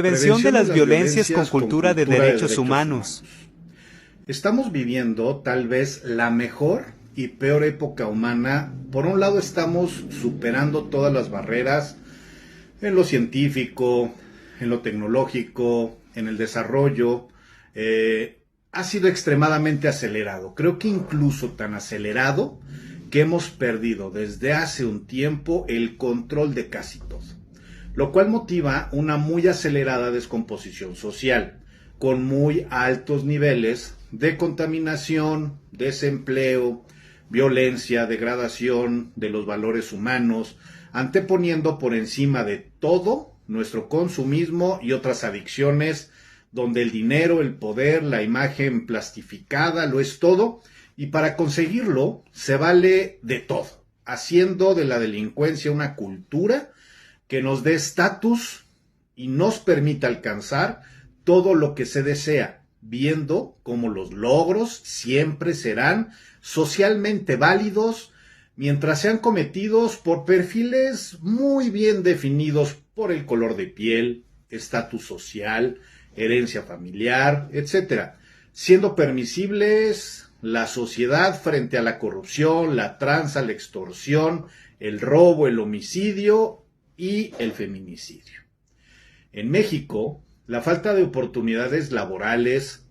Prevención de las violencias con con cultura de cultura derechos humanos. Estamos viviendo tal vez la mejor y peor época humana. Por un lado estamos superando todas las barreras en lo científico, en lo tecnológico, en el desarrollo. Ha sido extremadamente acelerado. Creo que incluso tan acelerado que hemos perdido desde hace un tiempo el control de casi todo, lo cual motiva una muy acelerada descomposición social, con muy altos niveles de contaminación, desempleo, violencia, degradación de los valores humanos, anteponiendo por encima de todo nuestro consumismo y otras adicciones, donde el dinero, el poder, la imagen plastificada lo es todo, y para conseguirlo se vale de todo, haciendo de la delincuencia una cultura que nos dé estatus y nos permita alcanzar todo lo que se desea, viendo cómo los logros siempre serán socialmente válidos mientras sean cometidos por perfiles muy bien definidos por el color de piel, estatus social, herencia familiar, etcétera, siendo permisibles la sociedad frente a la corrupción, la tranza, la extorsión, el robo, el homicidio y el feminicidio. En México, la falta de oportunidades laborales,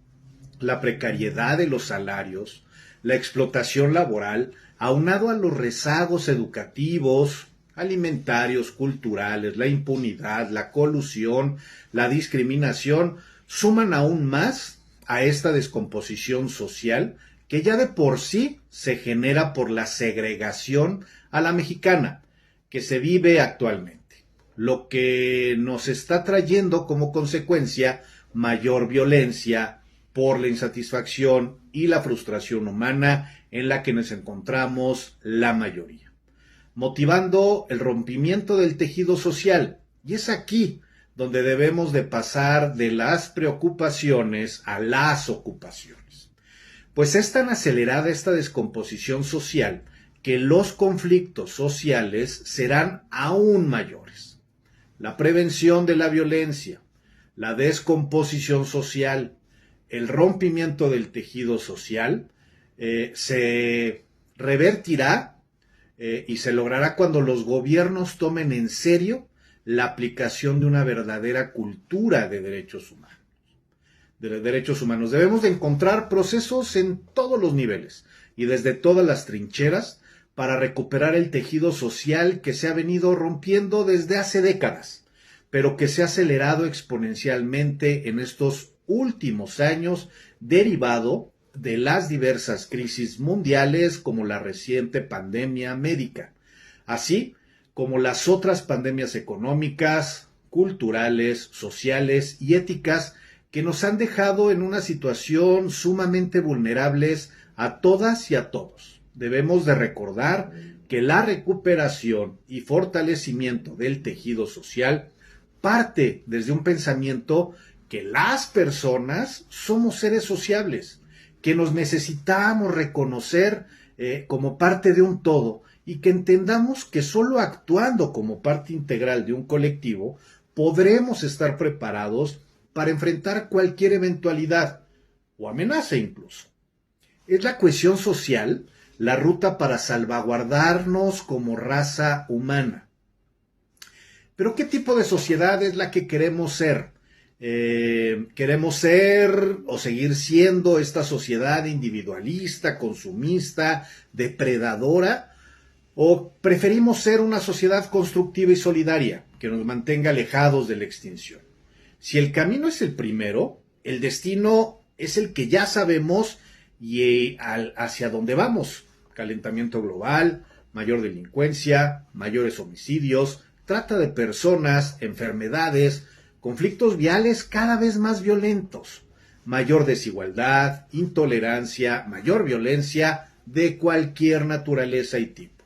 la precariedad de los salarios, la explotación laboral, aunado a los rezagos educativos, alimentarios, culturales, la impunidad, la colusión, la discriminación, suman aún más a esta descomposición social que ya de por sí se genera por la segregación a la mexicana que se vive actualmente, lo que nos está trayendo como consecuencia mayor violencia por la insatisfacción y la frustración humana en la que nos encontramos la mayoría, motivando el rompimiento del tejido social. Y es aquí donde debemos de pasar de las preocupaciones a las ocupaciones. Pues es tan acelerada esta descomposición social que los conflictos sociales serán aún mayores. La prevención de la violencia, la descomposición social, el rompimiento del tejido social se revertirá y se logrará cuando los gobiernos tomen en serio la aplicación de una verdadera cultura de derechos humanos. Debemos de encontrar procesos en todos los niveles y desde todas las trincheras para recuperar el tejido social que se ha venido rompiendo desde hace décadas, pero que se ha acelerado exponencialmente en estos últimos años, derivado de las diversas crisis mundiales como la reciente pandemia médica, así como las otras pandemias económicas, culturales, sociales y éticas que nos han dejado en una situación sumamente vulnerables a todas y a todos. Debemos de recordar que la recuperación y fortalecimiento del tejido social parte desde un pensamiento que las personas somos seres sociables, que nos necesitamos reconocer como parte de un todo y que entendamos que solo actuando como parte integral de un colectivo podremos estar preparados para enfrentar cualquier eventualidad o amenaza incluso. Es la cohesión social la ruta para salvaguardarnos como raza humana. Pero ¿qué tipo de sociedad es la que queremos ser? ¿Queremos ser o seguir siendo esta sociedad individualista, consumista, depredadora? ¿O preferimos ser una sociedad constructiva y solidaria que nos mantenga alejados de la extinción? Si el camino es el primero, el destino es el que ya sabemos y hacia dónde vamos. Calentamiento global, mayor delincuencia, mayores homicidios, trata de personas, enfermedades, conflictos viales cada vez más violentos, mayor desigualdad, intolerancia, mayor violencia de cualquier naturaleza y tipo.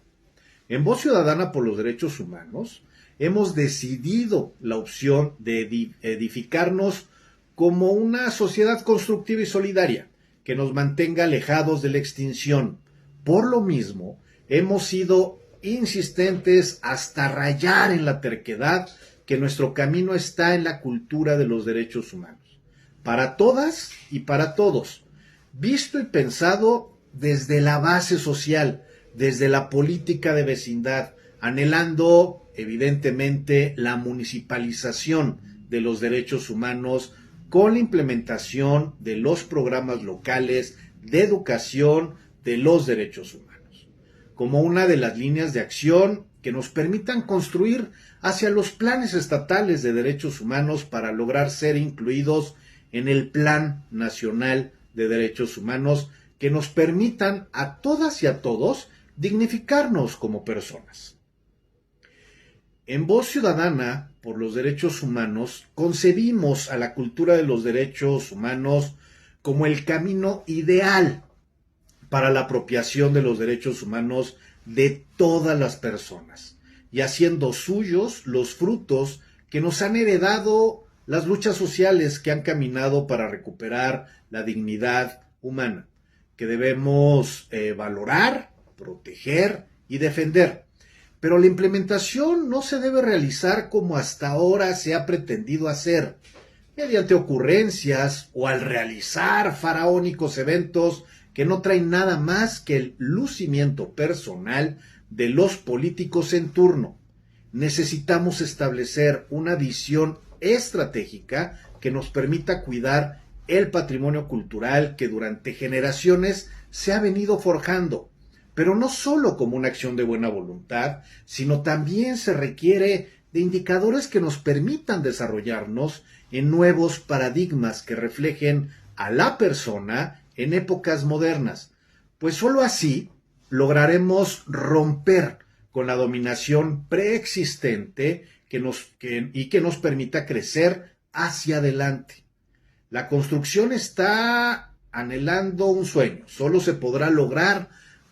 En Voz Ciudadana por los Derechos Humanos hemos decidido la opción de edificarnos como una sociedad constructiva y solidaria que nos mantenga alejados de la extinción. Por lo mismo, hemos sido insistentes hasta rayar en la terquedad que nuestro camino está en la cultura de los derechos humanos, para todas y para todos, visto y pensado desde la base social, desde la política de vecindad, anhelando evidentemente la municipalización de los derechos humanos con la implementación de los programas locales de educación de los derechos humanos, como una de las líneas de acción que nos permitan construir hacia los planes estatales de derechos humanos para lograr ser incluidos en el Plan Nacional de Derechos Humanos, que nos permitan a todas y a todos dignificarnos como personas. En Voz Ciudadana por los Derechos Humanos concebimos a la cultura de los derechos humanos como el camino ideal para la apropiación de los derechos humanos de todas las personas y haciendo suyos los frutos que nos han heredado las luchas sociales que han caminado para recuperar la dignidad humana, que debemos valorar, proteger y defender. Pero la implementación no se debe realizar como hasta ahora se ha pretendido hacer, mediante ocurrencias o al realizar faraónicos eventos que no traen nada más que el lucimiento personal de los políticos en turno. Necesitamos establecer una visión estratégica que nos permita cuidar el patrimonio cultural que durante generaciones se ha venido forjando, pero no solo como una acción de buena voluntad, sino también se requiere de indicadores que nos permitan desarrollarnos en nuevos paradigmas que reflejen a la persona en épocas modernas, pues sólo así lograremos romper con la dominación preexistente y que nos permita crecer hacia adelante. La construcción está anhelando un sueño, solo se podrá lograr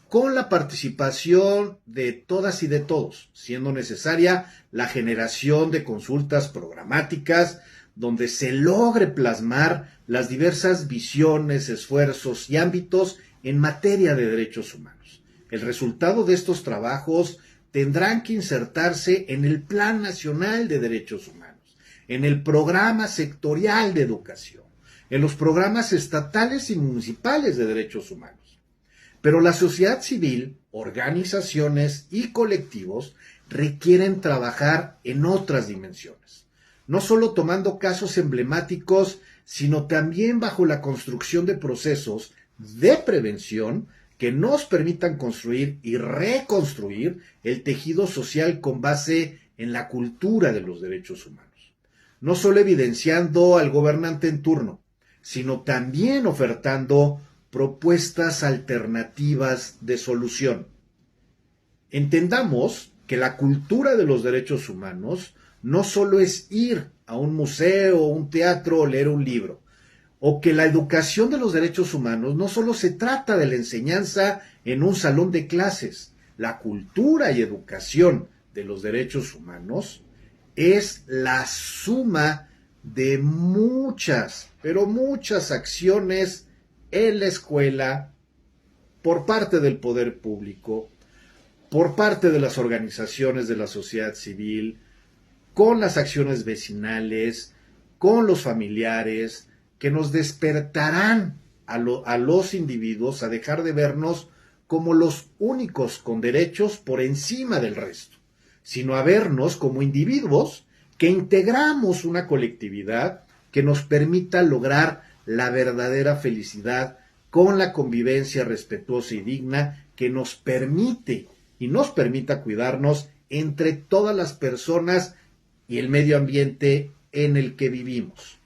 con la participación de todas y de todos, siendo necesaria la generación de consultas programáticas donde se logre plasmar las diversas visiones, esfuerzos y ámbitos en materia de derechos humanos. El resultado de estos trabajos tendrán que insertarse en el Plan Nacional de Derechos Humanos, en el Programa Sectorial de Educación, en los programas estatales y municipales de derechos humanos. Pero la sociedad civil, organizaciones y colectivos requieren trabajar en otras dimensiones, no solo tomando casos emblemáticos, sino también bajo la construcción de procesos de prevención que nos permitan construir y reconstruir el tejido social con base en la cultura de los derechos humanos, no solo evidenciando al gobernante en turno, sino también ofertando propuestas alternativas de solución. Entendamos que la cultura de los derechos humanos no solo es ir a un museo, un teatro o leer un libro, o que la educación de los derechos humanos no solo se trata de la enseñanza en un salón de clases. La cultura y educación de los derechos humanos es la suma de muchas, pero muchas acciones en la escuela, por parte del poder público, por parte de las organizaciones de la sociedad civil, con las acciones vecinales, con los familiares, que nos despertarán a los individuos a dejar de vernos como los únicos con derechos por encima del resto, sino a vernos como individuos que integramos una colectividad que nos permita lograr la verdadera felicidad con la convivencia respetuosa y digna que nos permite y nos permita cuidarnos entre todas las personas y el medio ambiente en el que vivimos.